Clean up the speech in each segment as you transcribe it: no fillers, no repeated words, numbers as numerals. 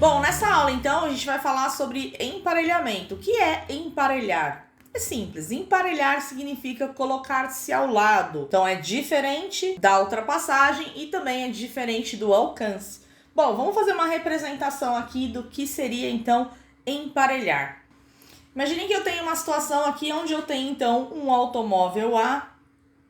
Bom, nessa aula então a gente vai falar sobre emparelhamento. O que é emparelhar? É simples, emparelhar significa colocar-se ao lado. Então é diferente da ultrapassagem e também é diferente do alcance. Bom, vamos fazer uma representação aqui do que seria então emparelhar. Imagine que eu tenho uma situação aqui onde eu tenho então um automóvel A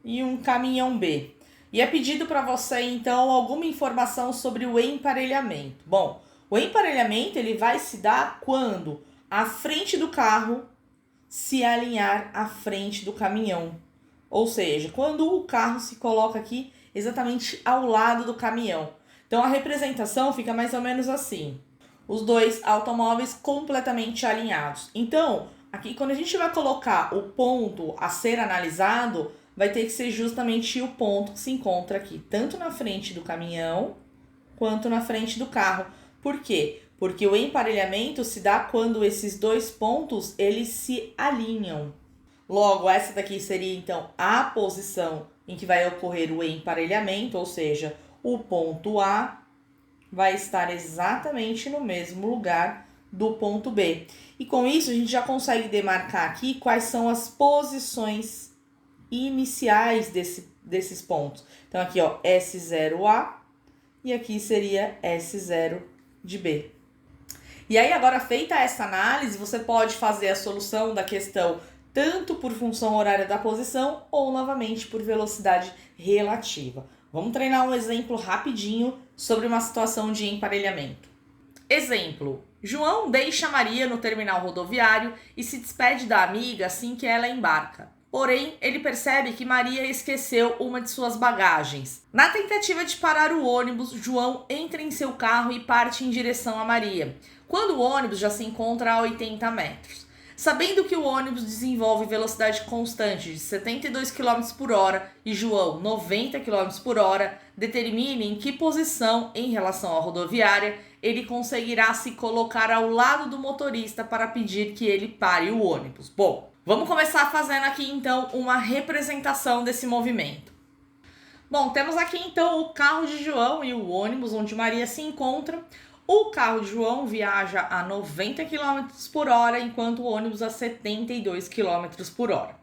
e um caminhão B. E é pedido para você então alguma informação sobre o emparelhamento. Bom, o emparelhamento ele vai se dar quando a frente do carro se alinhar à frente do caminhão. Ou seja, quando o carro se coloca aqui exatamente ao lado do caminhão. Então a representação fica mais ou menos assim. Os dois automóveis completamente alinhados. Então, aqui quando a gente vai colocar o ponto a ser analisado, vai ter que ser justamente o ponto que se encontra aqui, tanto na frente do caminhão quanto na frente do carro. Por quê? Porque o emparelhamento se dá quando esses dois pontos eles se alinham. Logo, essa daqui seria então a posição em que vai ocorrer o emparelhamento, ou seja, o ponto A vai estar exatamente no mesmo lugar do ponto B. E com isso a gente já consegue demarcar aqui quais são as posições iniciais desses pontos. Então aqui ó, S0A e aqui seria S0 de B. E aí agora feita essa análise, você pode fazer a solução da questão tanto por função horária da posição ou novamente por velocidade relativa. Vamos treinar um exemplo rapidinho sobre uma situação de emparelhamento. Exemplo: João deixa Maria no terminal rodoviário e se despede da amiga assim que ela embarca. Porém, ele percebe que Maria esqueceu uma de suas bagagens. Na tentativa de parar o ônibus, João entra em seu carro e parte em direção a Maria, quando o ônibus já se encontra a 80 metros. Sabendo que o ônibus desenvolve velocidade constante de 72 km por hora e João 90 km por hora, determine em que posição, em relação à rodoviária, ele conseguirá se colocar ao lado do motorista para pedir que ele pare o ônibus. Bom, vamos começar fazendo aqui então uma representação desse movimento. Bom, temos aqui então o carro de João e o ônibus onde Maria se encontra. O carro de João viaja a 90 km por hora, enquanto o ônibus a 72 km por hora.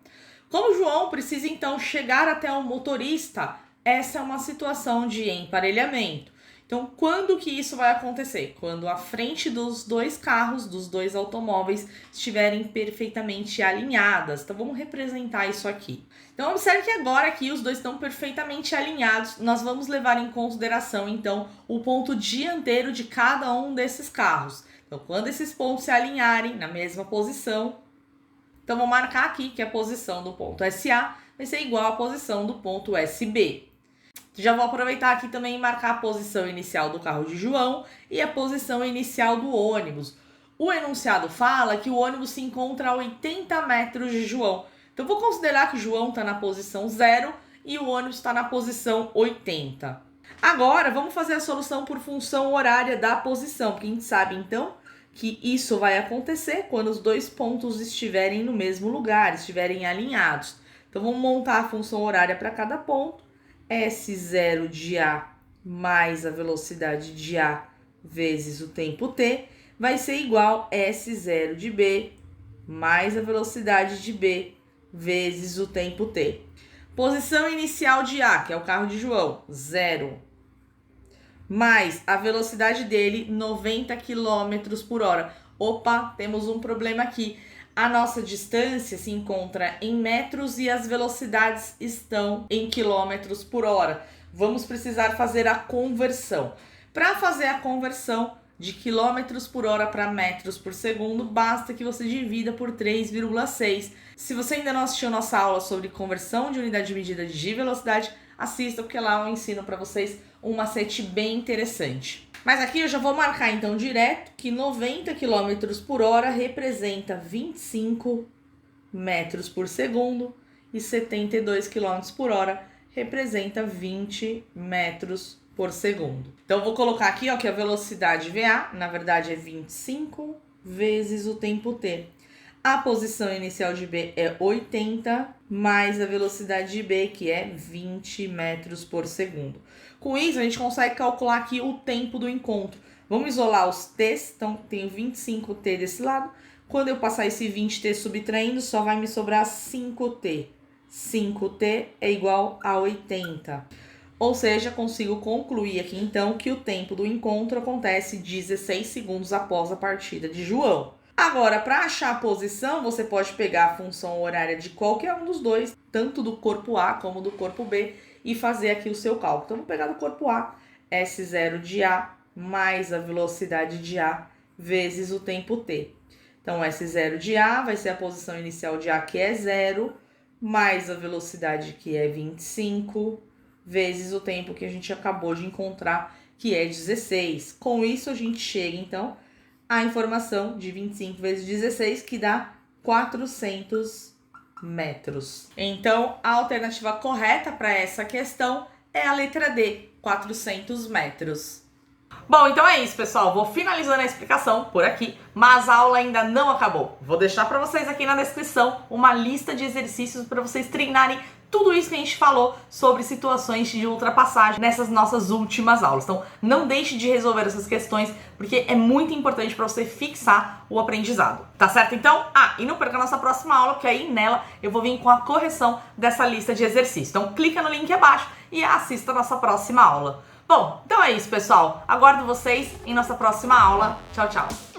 Como João precisa então chegar até o motorista, essa é uma situação de emparelhamento. Então, quando que isso vai acontecer? Quando a frente dos dois carros, dos dois automóveis, estiverem perfeitamente alinhadas. Então, vamos representar isso aqui. Então, observe que agora aqui os dois estão perfeitamente alinhados. Nós vamos levar em consideração, então, o ponto dianteiro de cada um desses carros. Então, quando esses pontos se alinharem na mesma posição, então, vou marcar aqui que a posição do ponto SA vai ser igual à posição do ponto SB. Já vou aproveitar aqui também e marcar a posição inicial do carro de João e a posição inicial do ônibus. O enunciado fala que o ônibus se encontra a 80 metros de João. Então, vou considerar que João está na posição 0 e o ônibus está na posição 80. Agora, vamos fazer a solução por função horária da posição, porque a gente sabe, então, que isso vai acontecer quando os dois pontos estiverem no mesmo lugar, estiverem alinhados. Então, vamos montar a função horária para cada ponto. S0 de A mais a velocidade de A vezes o tempo t vai ser igual a S0 de B mais a velocidade de B vezes o tempo t. Posição inicial de A, que é o carro de João, 0, mais a velocidade dele, 90 km por hora. Opa, temos um problema aqui. A nossa distância se encontra em metros e as velocidades estão em quilômetros por hora. Vamos precisar fazer a conversão. Para fazer a conversão de quilômetros por hora para metros por segundo, basta que você divida por 3,6. Se você ainda não assistiu nossa aula sobre conversão de unidade de medida de velocidade, assista, porque lá eu ensino para vocês um macete bem interessante. Mas aqui eu já vou marcar então direto que 90 km por hora representa 25 metros por segundo e 72 km por hora representa 20 metros por segundo. Então, eu vou colocar aqui ó, que a velocidade VA, na verdade, é 25 vezes o tempo t. A posição inicial de B é 80, mais a velocidade de B, que é 20 metros por segundo. Com isso, a gente consegue calcular aqui o tempo do encontro. Vamos isolar os t's, então tenho 25t desse lado. Quando eu passar esse 20t subtraindo, só vai me sobrar 5t. 5t é igual a 80. Ou seja, consigo concluir aqui então que o tempo do encontro acontece 16 segundos após a partida de João. Agora, para achar a posição, você pode pegar a função horária de qualquer um dos dois, tanto do corpo A como do corpo B, e fazer aqui o seu cálculo. Então, vou pegar do corpo A, S0 de A mais a velocidade de A vezes o tempo t. Então, S0 de A vai ser a posição inicial de A, que é 0, mais a velocidade, que é 25, vezes o tempo que a gente acabou de encontrar, que é 16. Com isso, a gente chega, então, à informação de 25 vezes 16, que dá 400 metros. Então, a alternativa correta para essa questão é a letra D, 400 metros. Bom, então é isso, pessoal. Vou finalizando a explicação por aqui, mas a aula ainda não acabou. Vou deixar para vocês aqui na descrição uma lista de exercícios para vocês treinarem tudo isso que a gente falou sobre situações de ultrapassagem nessas nossas últimas aulas. Então, não deixe de resolver essas questões, porque é muito importante para você fixar o aprendizado. Tá certo, então? E não perca a nossa próxima aula, porque aí nela eu vou vir com a correção dessa lista de exercícios. Então, clica no link abaixo e assista a nossa próxima aula. Bom, então é isso, pessoal. Aguardo vocês em nossa próxima aula. Tchau, tchau.